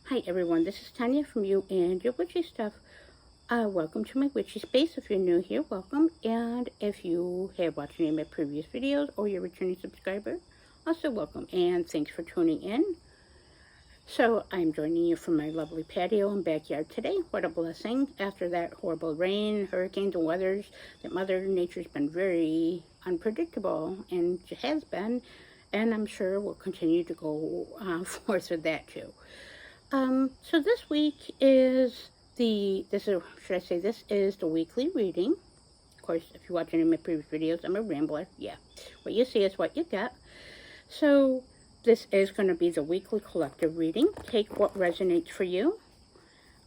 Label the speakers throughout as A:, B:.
A: Hi everyone, this is Tanya from You and Your Witchy Stuff. Welcome to my witchy space. If you're new here, welcome. And if you have watched any of my previous videos or you're a returning subscriber, also welcome. And thanks for tuning in. So I'm joining you from my lovely patio and backyard today. What a blessing. After that horrible rain, hurricanes, and weathers, that Mother Nature's been very unpredictable and has been. And I'm sure will continue to go forth with that too. So this week is this is the weekly reading. Of course, if you watch any of my previous videos, I'm a rambler. Yeah, what you see is what you get. So this is going to be the weekly collective reading. Take what resonates for you,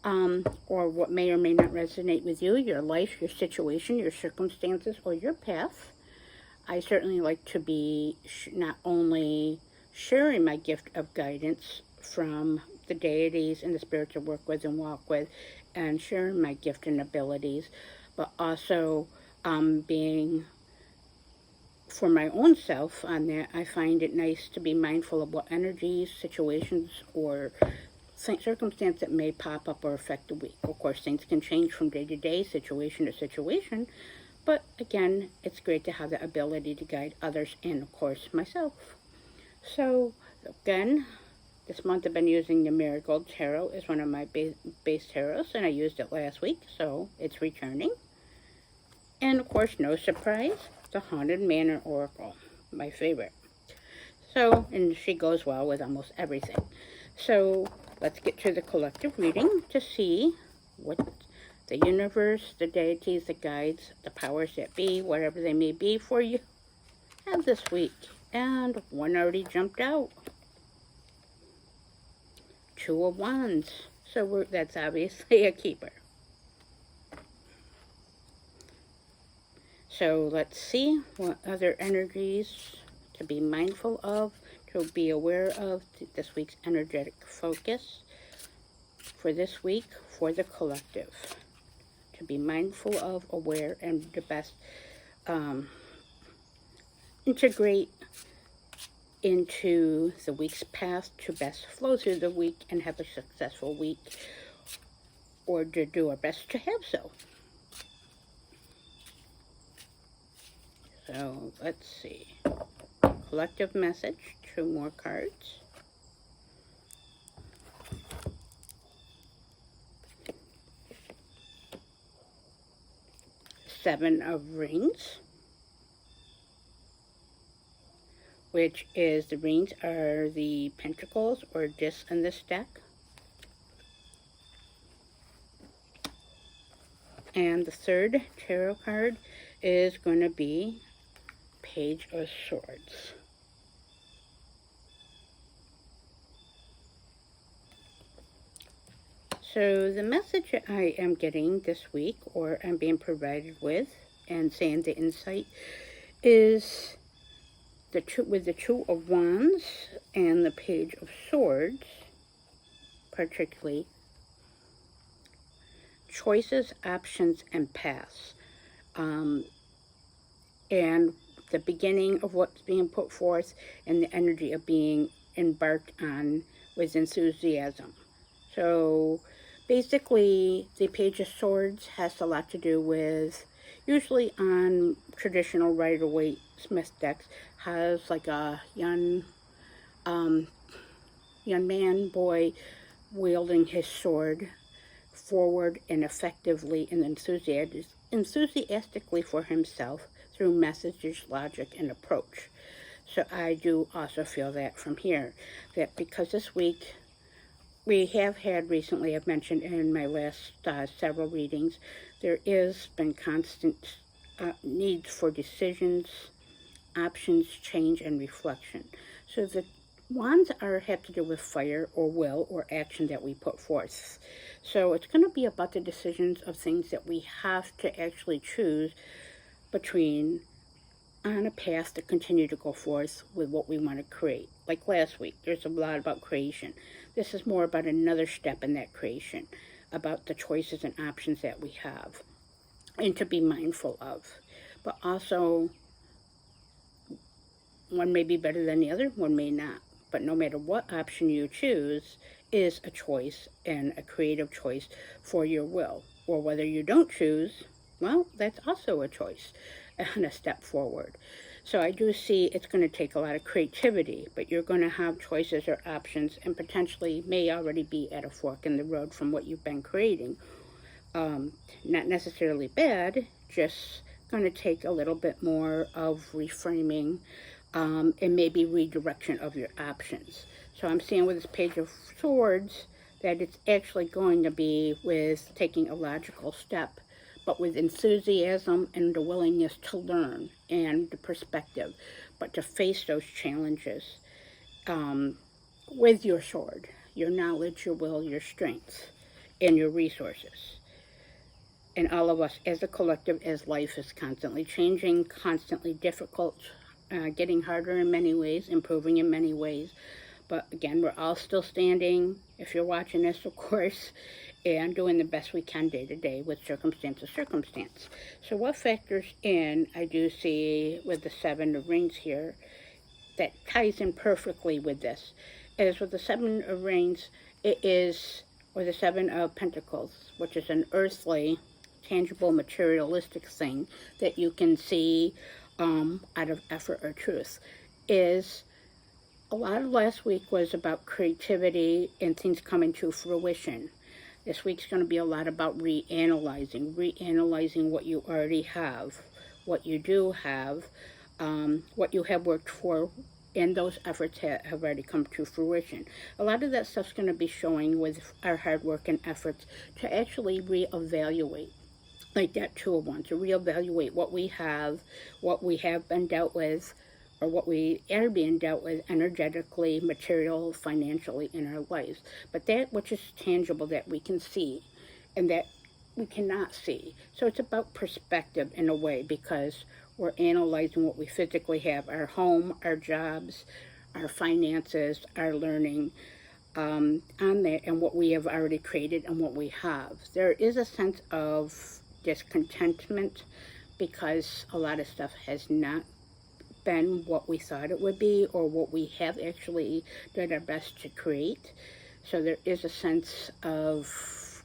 A: or what may or may not resonate with you, your life, your situation, your circumstances, or your path. I certainly like to be not only sharing my gift of guidance from the deities and the spirits I work with and walk with, and sharing my gift and abilities, but also being for my own self on that. I find it nice to be mindful of what energies, situations, or circumstance that may pop up or affect the week. Of course, things can change from day to day, situation to situation, but again, it's great to have the ability to guide others and, of course, myself. So, again, this month I've been using the Marigold Tarot as one of my base tarots, and I used it last week, so it's returning. And, of course, no surprise, the Haunted Manor Oracle, my favorite. So, and she goes well with almost everything. So, let's get to the collective reading to see what the universe, the deities, the guides, the powers that be, whatever they may be for you, have this week. And one already jumped out. Two of Wands. So that's obviously a keeper. So let's see what other energies to be mindful of, to be aware of this week's energetic focus for this week for the collective. To be mindful of, aware, and the best integrate into the week's path to best flow through the week and have a successful week, or to do our best to have so. So let's see. Collective message, 2 more cards. Seven of Rings, which is the rings are the pentacles or discs in this deck. And the third tarot card is going to be Page of Swords. So the message I am getting this week, or I'm being provided with, and saying the insight, is with the Two of Wands and the Page of Swords, particularly, choices, options, and paths. And the beginning of what's being put forth and the energy of being embarked on with enthusiasm. So basically, the Page of Swords has a lot to do with, usually on traditional Rider-Waite Smith decks, has like a young man, boy, wielding his sword forward and effectively and enthusiastically for himself through messages, logic, and approach. So I do also feel that from here, that because this week we have had recently, I've mentioned in my last several readings, there is been constant needs for decisions, options, change, and reflection. So the wands have to do with fire or will or action that we put forth. So it's going to be about the decisions of things that we have to actually choose between on a path to continue to go forth with what we want to create. Like last week, there's a lot about creation. This is more about another step in that creation, about the choices and options that we have, and to be mindful of. But also, one may be better than the other, one may not. But no matter what option you choose, is a choice and a creative choice for your will. Or whether you don't choose, well, that's also a choice and a step forward. So I do see it's going to take a lot of creativity, but you're going to have choices or options and potentially may already be at a fork in the road from what you've been creating. Not necessarily bad, just going to take a little bit more of reframing and maybe redirection of your options. So I'm seeing with this Page of Swords that it's actually going to be with taking a logical step, but with enthusiasm and the willingness to learn and the perspective, but to face those challenges with your sword, your knowledge, your will, your strength, and your resources. And all of us as a collective, as life is constantly changing, constantly difficult, getting harder in many ways, improving in many ways. But again, we're all still standing, if you're watching this, of course, and doing the best we can day to day with circumstance to circumstance. So what factors in, I do see with the Seven of Rings here, that ties in perfectly with this. As with the Seven of Rings, it is, or the Seven of Pentacles, which is an earthly, tangible, materialistic thing that you can see out of effort or truth, is a lot of last week was about creativity and things coming to fruition. This week's going to be a lot about reanalyzing what you already have, what you do have, what you have worked for, and those efforts have already come to fruition. A lot of that stuff's going to be showing with our hard work and efforts to actually reevaluate, like that Two of Wands, to reevaluate what we have been dealt with, or what we are being dealt with energetically, material, financially in our lives. But that which is tangible that we can see and that we cannot see. So it's about perspective in a way, because we're analyzing what we physically have, our home, our jobs, our finances, our learning, on that, and what we have already created and what we have. There is a sense of discontentment because a lot of stuff has not been what we thought it would be, or what we have actually done our best to create. So there is a sense of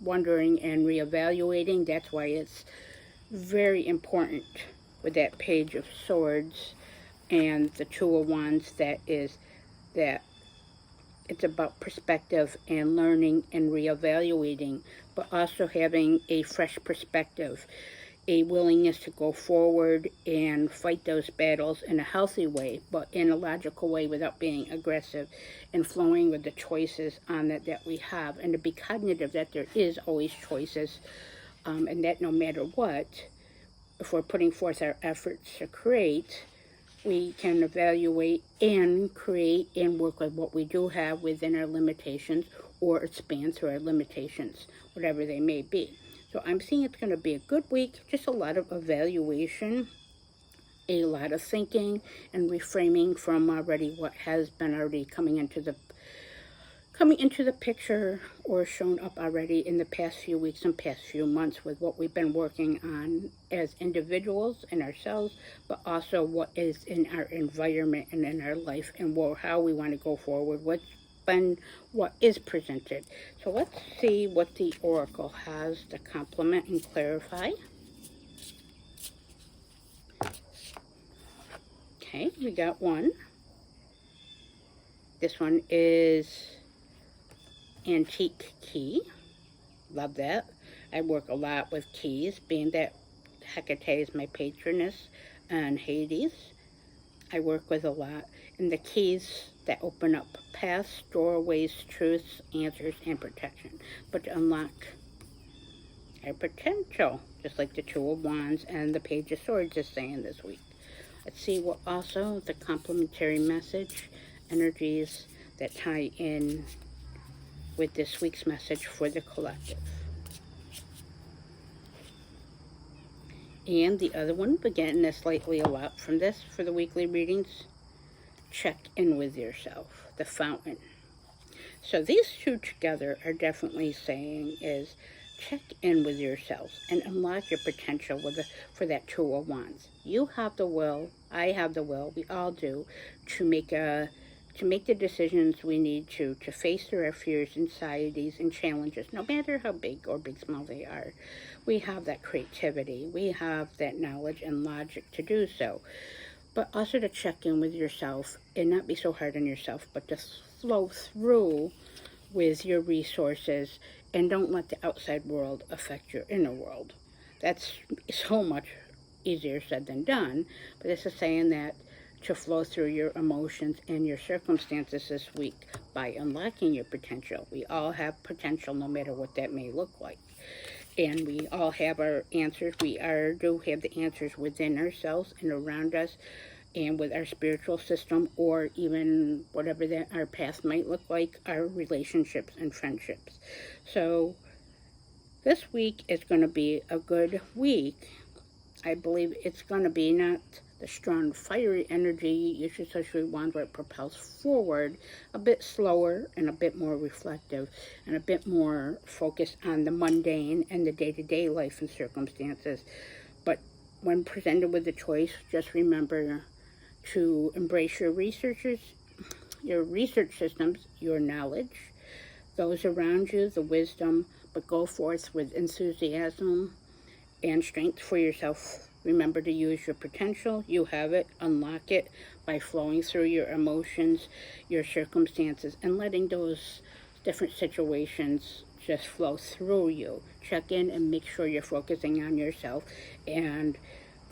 A: wondering and reevaluating. That's why it's very important with that Page of Swords and the Two of Wands, that is that it's about perspective and learning and reevaluating, but also having a fresh perspective, a willingness to go forward and fight those battles in a healthy way, but in a logical way without being aggressive, and flowing with the choices on that we have, and to be cognitive that there is always choices, and that no matter what, if we're putting forth our efforts to create, we can evaluate and create and work with what we do have within our limitations, or expand through our limitations, whatever they may be. So I'm seeing it's going to be a good week, just a lot of evaluation, a lot of thinking and reframing from already what has been already coming into the picture, or shown up already in the past few weeks and past few months with what we've been working on as individuals and ourselves, but also what is in our environment and in our life, and how we want to go forward, what is presented. So let's see what the Oracle has to complement and clarify. Okay, we got one. This one is Antique Key. Love that. I work a lot with keys, being that Hecate is my patroness, and Hades I work with a lot. And the keys that open up paths, doorways, truths, answers, and protection. But to unlock our potential, just like the Two of Wands and the Page of Swords is saying this week. Let's see what also the complementary message, energies that tie in with this week's message for the collective. And the other one, but getting slightly a lot from this for the weekly readings, check in with yourself, the Fountain. So these two together are definitely saying is check in with yourselves and unlock your potential for that Two of Wands. You have the will, I have the will, we all do, to to make the decisions we need to face through our fears, anxieties, and challenges, no matter how big or big small they are. We have that creativity, we have that knowledge and logic to do so. But also to check in with yourself and not be so hard on yourself, but to flow through with your resources and don't let the outside world affect your inner world. That's so much easier said than done, but this is saying that to flow through your emotions and your circumstances this week by unlocking your potential. We all have potential, no matter what that may look like. And we all have our answers. We do have the answers within ourselves and around us, and with our spiritual system, or even whatever that our path might look like, our relationships and friendships. So this week is going to be a good week. I believe it's going to be not the strong, fiery energy Usually one where it propels forward, a bit slower and a bit more reflective and a bit more focused on the mundane and the day-to-day life and circumstances. But when presented with a choice, just remember to embrace your research systems, your knowledge, those around you, the wisdom, but go forth with enthusiasm and strength for yourself. Remember to use your potential. You have it. Unlock it by flowing through your emotions, your circumstances, and letting those different situations just flow through you. Check in and make sure you're focusing on yourself and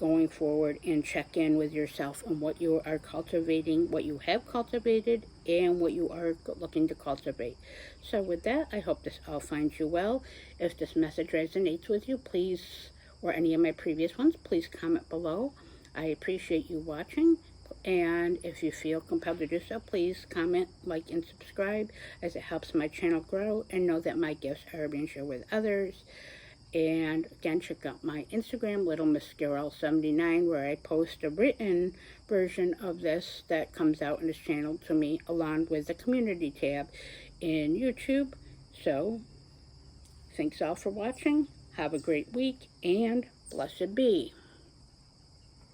A: going forward, and check in with yourself on what you are cultivating, what you have cultivated, and what you are looking to cultivate. So with that, I hope this all finds you well. If this message resonates with you, please, or any of my previous ones, please comment below. I appreciate you watching, and if you feel compelled to do so, please comment, like, and subscribe, as it helps my channel grow and know that my gifts are being shared with others. And again, check out my Instagram, Little Miss Scarell79, where I post a written version of this that comes out in this channel to me, along with the community tab in YouTube. So, thanks all for watching. Have a great week, and blessed be.